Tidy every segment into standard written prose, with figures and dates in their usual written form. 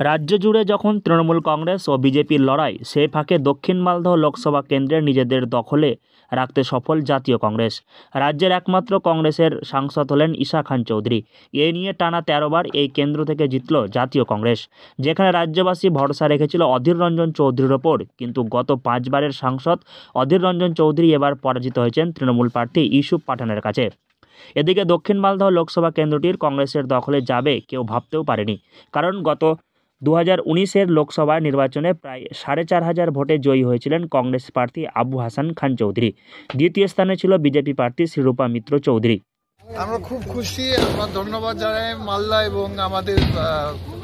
রাজ্য জুড়ে যখন তৃণমূল কংগ্রেস ও বিজেপির লড়াই, সেই ফাঁকে দক্ষিণ মালদহ লোকসভা কেন্দ্রে নিজেদের দখলে রাখতে সফল জাতীয় কংগ্রেস। রাজ্যের একমাত্র কংগ্রেসের সাংসদ হলেন ঈশা খান চৌধুরী। এ নিয়ে টানা 13বার এই কেন্দ্র থেকে জিতল জাতীয় কংগ্রেস, যেখানে রাজ্যবাসী ভরসা রেখেছিল অধীর রঞ্জন চৌধুরীর ওপর। কিন্তু গত 5বারের সাংসদ অধীর রঞ্জন চৌধুরী এবার পরাজিত হয়েছেন তৃণমূল প্রার্থী ইউসুফ পাঠানের কাছে। এদিকে দক্ষিণ মালদহ লোকসভা কেন্দ্রটির কংগ্রেসের দখলে যাবে কেউ ভাবতেও পারেনি, কারণ গত 2019-এর লোকসভা নির্বাচনে প্রায় 4,500 ভোটে জয়ী হয়েছিলেন কংগ্রেস প্রার্থী আবু হাসান খান চৌধুরী। দ্বিতীয় স্থানে ছিল বিজেপি প্রার্থী শ্রীরূপা মিত্র চৌধুরী। আমরা খুব খুশি। আমরা ধন্যবাদ জানাই মালদা এবং আমাদের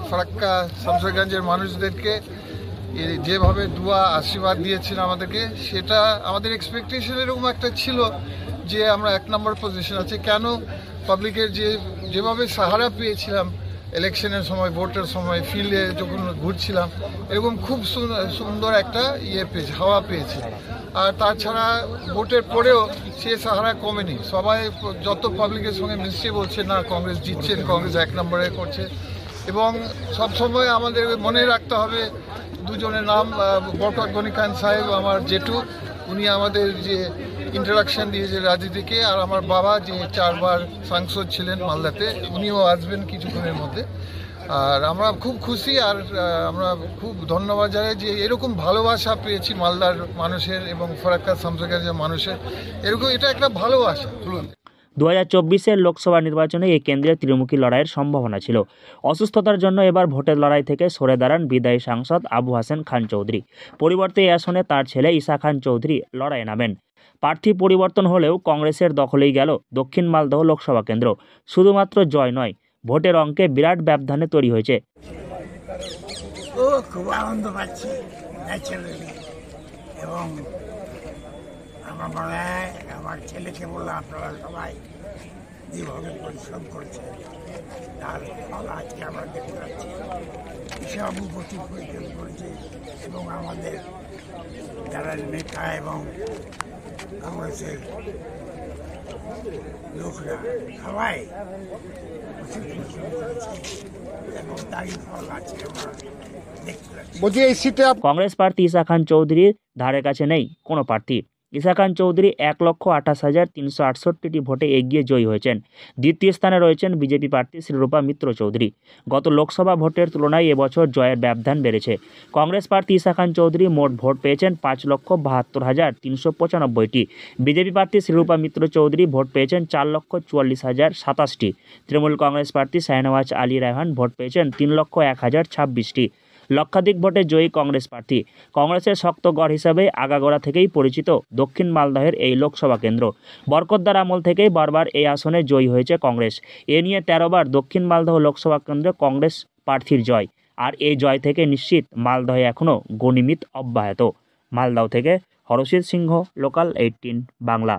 ফারাক্কা শামশেরগঞ্জের মানুষদেরকে যেভাবে দুয়া আশীর্বাদ দিয়েছিল আমাদেরকে, সেটা আমাদের এক্সপেকটেশন এরকম একটা ছিল যে আমরা 1 নম্বর পজিশন আছে। কেন পাবলিকের যেভাবে সাহারা পেয়েছিলাম ইলেকশনের সময়, ভোটের সময়, ফিল্ডে যখন ঘুরছিলাম, এরকম খুব সুন্দর একটা পেয়েছি, হাওয়া পেয়েছি। আর তাছাড়া ভোটের পরেও সে সাহারা কমেনি। সবাই যত পাবলিকের সঙ্গে মিশছে বলছে না কংগ্রেস জিতছেন, কংগ্রেস 1 নম্বরে করছে। এবং সবসময় আমাদের মনে রাখতে হবে দুজনের নাম, বরকত গনি খান সাহেব আমার জেঠু, উনি আমাদের যে ইন্ট্রোডাকশন দিয়েছে রাজনীতিকে, আর আমার বাবা যে 4বার সাংসদ ছিলেন মালদাতে, উনিও আসবেন কিছুক্ষণের মধ্যে। আর আমরা খুব খুশি, আর আমরা খুব ধন্যবাদ জানাই যে এরকম ভালোবাসা পেয়েছি মালদার মানুষের এবং ফারাক্কা শামশেরগঞ্জের মানুষের। এরকম এটা একটা ভালোবাসা। 2024-এর লোকসভা নির্বাচনে এই কেন্দ্রে ত্রিমুখী লড়াইয়ের সম্ভাবনা ছিল। অসুস্থতার জন্য এবার ভোটের লড়াই থেকে সরে দাঁড়ান বিদায়ী সাংসদ আবু হাসান খান চৌধুরী। পরিবর্তে এই আসনে তার ছেলে ঈশা খান চৌধুরী লড়াইয়ে নামেন। প্রার্থী পরিবর্তন হলেও কংগ্রেসের দখলেই গেল দক্ষিণ মালদহ লোকসভা কেন্দ্র। শুধুমাত্র জয় নয়, ভোটের অঙ্কে বিরাট ব্যবধানে তৈরি হয়েছে। খুব আনন্দ পাচ্ছি এবং আমার মনে হয় আমার ছেলেকে বললাম আপনারা সবাই যেভাবে পরিশ্রম করেছে তার ফল আজকে আমরা দেখতে পাচ্ছি। বিশাবু প্রচুর পরিশ্রম করেছে এবং আমাদের যারা নেতা এবং কংগ্রেসের লোকরা সবাই প্রচুর পরিশ্রম করেছে এবং তারই ফল আজকে আমরা দেখতে পাচ্ছি। কংগ্রেস প্রার্থী ঈশা খান চৌধুরীর ধারে কাছে নেই কোনো প্রার্থী। ঈশা খান চৌধুরী 1,28,368টি ভোটে এগিয়ে জয়ী হয়েছেন। দ্বিতীয় স্থানে রয়েছেন বিজেপি প্রার্থী শ্রীরূপা মিত্র চৌধুরী। গত লোকসভা ভোটের তুলনায় এবছর জয়ের ব্যবধান বেড়েছে। কংগ্রেস প্রার্থী ঈশা খান চৌধুরী মোট ভোট পেয়েছেন 5,72,395টি। বিজেপি প্রার্থী শ্রীরূপা মিত্র চৌধুরী ভোট পেয়েছেন 4,44,027টি। তৃণমূল কংগ্রেস প্রার্থী শাহনওয়াজ আলী রায়হান ভোট পেয়েছেন 3,01,026টি। লক্ষাধিক ভোটে জয়ী কংগ্রেস প্রার্থী। কংগ্রেসের শক্ত গড় হিসাবে আগাগোড়া থেকেই পরিচিত দক্ষিণ মালদহের এই লোকসভা কেন্দ্র। বরকতদার আমল থেকেই বারবার এই আসনে জয়ী হয়েছে কংগ্রেস। এ নিয়ে 13বার দক্ষিণ মালদহ লোকসভা কেন্দ্রে কংগ্রেস প্রার্থীর জয়। আর এই জয় থেকে নিশ্চিত মালদহে এখনও গণিমিত অব্যাহত। মালদহ থেকে হরষিত সিংহ, লোকাল 18 বাংলা।